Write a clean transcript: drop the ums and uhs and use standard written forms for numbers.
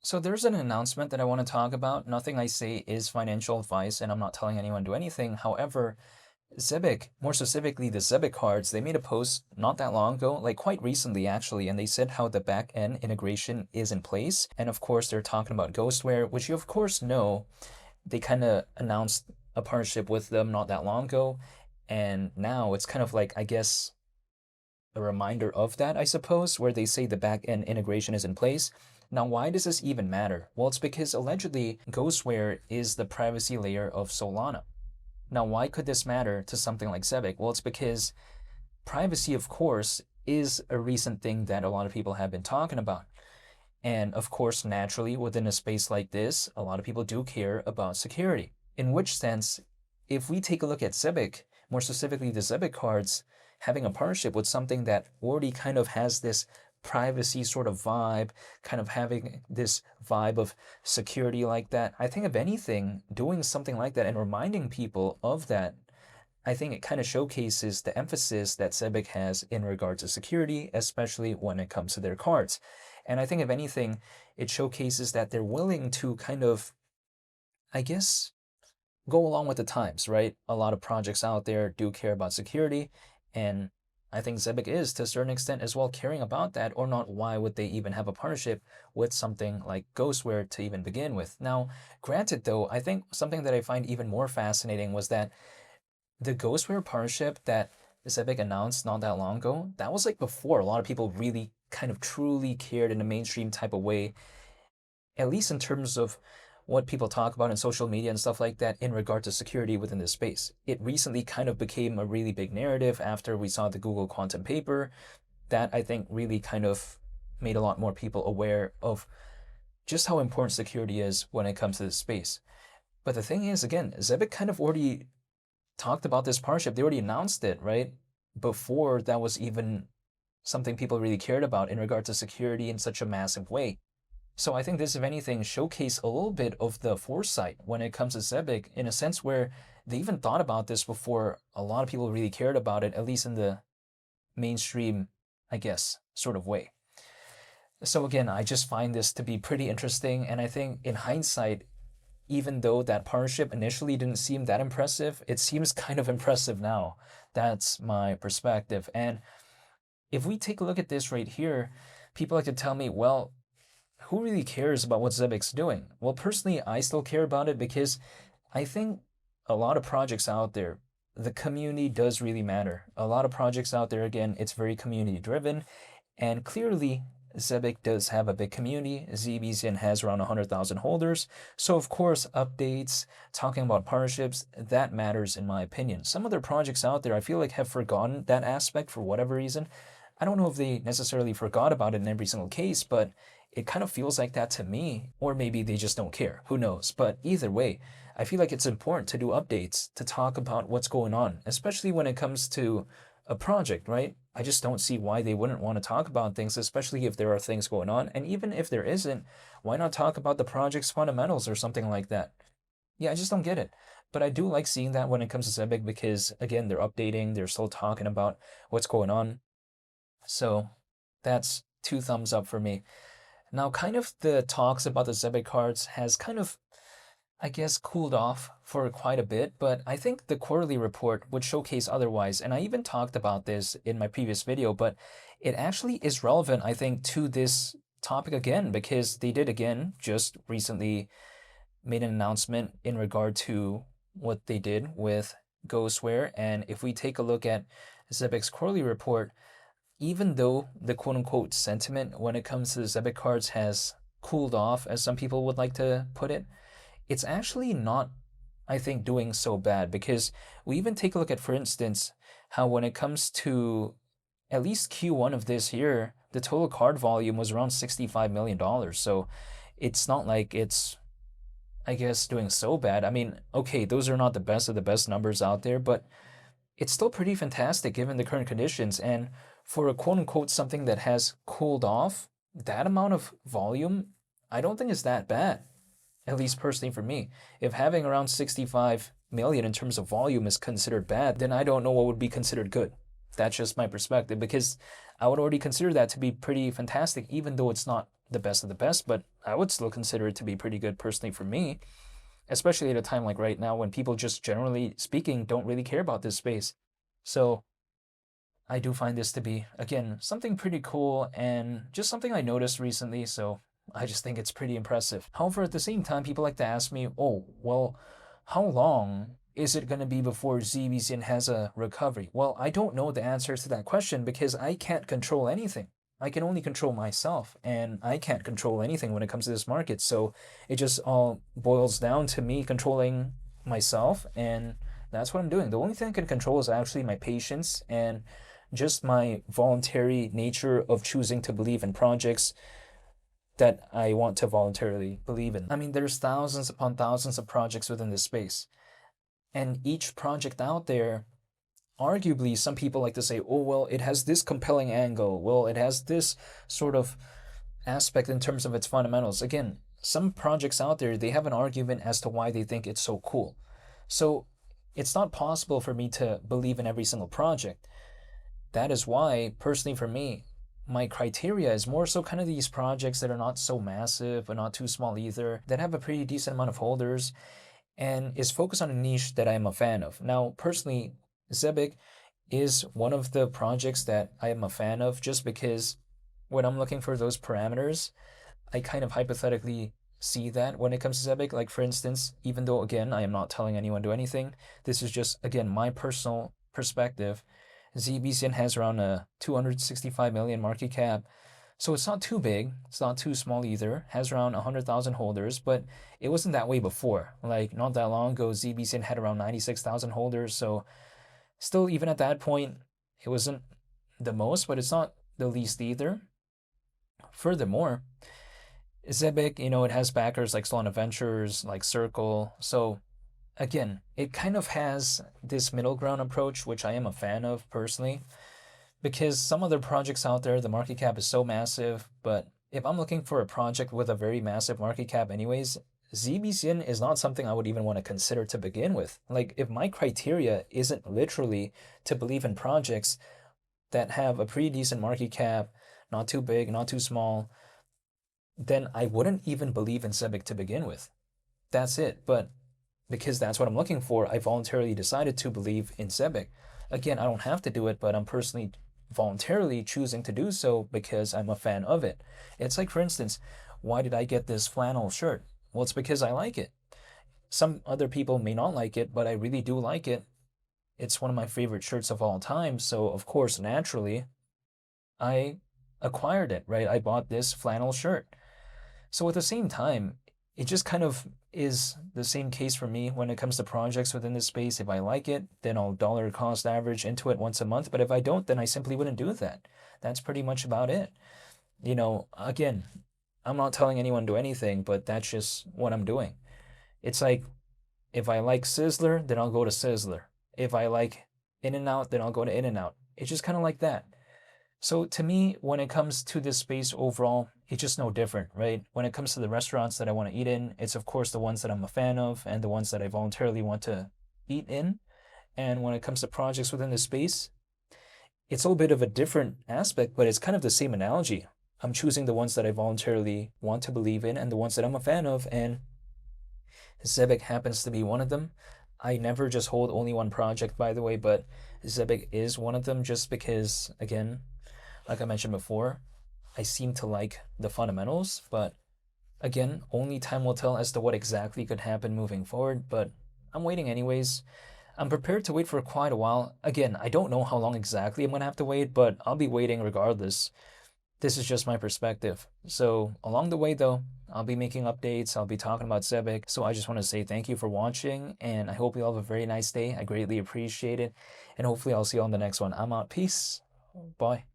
So there's an announcement that I want to talk about. Nothing I say is financial advice, and I'm not telling anyone to do anything. However, Zebec, more specifically the Zebec cards, they made a post not that long ago, like quite recently actually, and they said how the back end integration is in place. And of course, they're talking about Ghostware, which you of course know. They kind of announced a partnership with them not that long ago, and now it's kind of like, I guess, a reminder of that, I suppose, where they say the back-end integration is in place. Now, why does this even matter? Well, it's because allegedly Ghostware is the privacy layer of Solana. Now, why could this matter to something like Zebec? Well, it's because privacy, of course, is a recent thing that a lot of people have been talking about. And of course, naturally, within a space like this, a lot of people do care about security. In which sense, if we take a look at Zebec, more specifically the Zebec cards, having a partnership with something that already kind of has this privacy sort of vibe, kind of having this vibe of security like that, I think if anything, doing something like that and reminding people of that, I think it kind of showcases the emphasis that Zebec has in regard to security, especially when it comes to their cards. And I think if anything, it showcases that they're willing to kind of, I guess, go along with the times, right? A lot of projects out there do care about security, and I think Zebec is to a certain extent as well caring about that, or not, why would they even have a partnership with something like Ghostware to even begin with? Now, granted though, I think something that I find even more fascinating was that the Ghostware partnership that Zebec announced not that long ago, that was like before a lot of people really kind of truly cared in a mainstream type of way, at least in terms of what people talk about in social media and stuff like that in regard to security within this space. It recently kind of became a really big narrative after we saw the Google quantum paper that I think really kind of made a lot more people aware of just how important security is when it comes to this space. But the thing is, again, Zebec kind of already talked about this partnership. They already announced it, right? Before that was even something people really cared about in regard to security in such a massive way. So I think this, if anything, showcased a little bit of the foresight when it comes to Zebec in a sense where they even thought about this before a lot of people really cared about it, at least in the mainstream, I guess, sort of way. So again, I just find this to be pretty interesting. And I think in hindsight, even though that partnership initially didn't seem that impressive, it seems kind of impressive now. That's my perspective. And if we take a look at this right here, people like to tell me, well, who really cares about what Zebec's doing? Well, personally, I still care about it because I think a lot of projects out there, the community does really matter. A lot of projects out there, again, it's very community driven. And clearly, Zebec does have a big community. ZBCN has around 100,000 holders. So, of course, updates, talking about partnerships, that matters in my opinion. Some other projects out there, I feel like, have forgotten that aspect for whatever reason. I don't know if they necessarily forgot about it in every single case, but it kind of feels like that to me. Or maybe they just don't care. Who knows? But either way, I feel like it's important to do updates, to talk about what's going on, especially when it comes to a project, right? I just don't see why they wouldn't want to talk about things, especially if there are things going on. And even if there isn't, why not talk about the project's fundamentals or something like that? Yeah, I just don't get it. But I do like seeing that when it comes to Zebec because, again, they're updating, they're still talking about what's going on. So that's 2 thumbs up for me. Now, kind of the talks about the Zebec cards has kind of, I guess, cooled off for quite a bit, but I think the quarterly report would showcase otherwise. And I even talked about this in my previous video, but it actually is relevant, I think, to this topic again, because they did again just recently made an announcement in regard to what they did with Ghostware. And if we take a look at Zebec's quarterly report, even though the quote unquote sentiment when it comes to the Zebec cards has cooled off, as some people would like to put it, it's actually not, I think, doing so bad because we even take a look at, for instance, how when it comes to at least Q1 of this year, the total card volume was around $65 million. So it's not like it's, I guess, doing so bad. I mean, okay, those are not the best of the best numbers out there, but it's still pretty fantastic given the current conditions. And for a quote unquote something that has cooled off, that amount of volume, I don't think is that bad, at least personally for me. If having around 65 million in terms of volume is considered bad, then I don't know what would be considered good. That's just my perspective because I would already consider that to be pretty fantastic, even though it's not the best of the best. But I would still consider it to be pretty good personally for me, especially at a time like right now when people just generally speaking don't really care about this space. So I do find this to be, again, something pretty cool and just something I noticed recently. So I just think it's pretty impressive. However, at the same time, people like to ask me, oh, well, how long is it going to be before ZBCN has a recovery? Well, I don't know the answer to that question because I can't control anything. I can only control myself, and I can't control anything when it comes to this market. So it just all boils down to me controlling myself, and that's what I'm doing. The only thing I can control is actually my patience and just my voluntary nature of choosing to believe in projects that I want to voluntarily believe in. I mean, there's thousands upon thousands of projects within this space. And each project out there, arguably, some people like to say, oh, well, it has this compelling angle. Well, it has this sort of aspect in terms of its fundamentals. Again, some projects out there, they have an argument as to why they think it's so cool. So it's not possible for me to believe in every single project. That is why, personally for me, my criteria is more so kind of these projects that are not so massive but not too small either, that have a pretty decent amount of holders, and is focused on a niche that I am a fan of. Now, personally, Zebec is one of the projects that I am a fan of just because when I'm looking for those parameters, I kind of hypothetically see that when it comes to Zebec. Like, for instance, even though, again, I am not telling anyone to do anything, this is just, again, my personal perspective. ZBCN has around a 265 million market cap. So it's not too big, it's not too small either. Has around 100,000 holders, but it wasn't that way before. Like not that long ago, ZBCN had around 96,000 holders. So still, even at that point, it wasn't the most, but it's not the least either. Furthermore, Zebec, it has backers like Solana Ventures, like Circle. So again, it kind of has this middle ground approach, which I am a fan of personally, because some other projects out there, the market cap is so massive. But if I'm looking for a project with a very massive market cap, anyways, ZBCN is not something I would even want to consider to begin with. Like, if my criteria isn't literally to believe in projects that have a pretty decent market cap, not too big, not too small, then I wouldn't even believe in Zebec to begin with. That's it. But because that's what I'm looking for, I voluntarily decided to believe in Zebec. Again, I don't have to do it, but I'm personally voluntarily choosing to do so because I'm a fan of it. It's like, for instance, why did I get this flannel shirt? Well, it's because I like it. Some other people may not like it, but I really do like it. It's one of my favorite shirts of all time. So, of course, naturally, I acquired it, right? I bought this flannel shirt. So, at the same time, it just kind of is the same case for me when it comes to projects within this space. If I like it, then I'll dollar cost average into it once a month. But if I don't, then I simply wouldn't do that. That's pretty much about it. Again, I'm not telling anyone to do anything, but that's just what I'm doing. It's like if I like Sizzler, then I'll go to Sizzler. If I like In-N-Out, then I'll go to In-N-Out. It's just kind of like that. So to me, when it comes to this space overall, it's just no different, right? When it comes to the restaurants that I want to eat in, it's of course the ones that I'm a fan of and the ones that I voluntarily want to eat in. And when it comes to projects within the space, it's a little bit of a different aspect, but it's kind of the same analogy. I'm choosing the ones that I voluntarily want to believe in and the ones that I'm a fan of, and Zebec happens to be one of them. I never just hold only one project, by the way, but Zebec is one of them just because, again, like I mentioned before, I seem to like the fundamentals, but again, only time will tell as to what exactly could happen moving forward, but I'm waiting anyways. I'm prepared to wait for quite a while. Again, I don't know how long exactly I'm going to have to wait, but I'll be waiting regardless. This is just my perspective. So along the way though, I'll be making updates, I'll be talking about Zebec. So I just want to say thank you for watching, and I hope you all have a very nice day. I greatly appreciate it, and hopefully I'll see you on the next one. I'm out. Peace. Bye.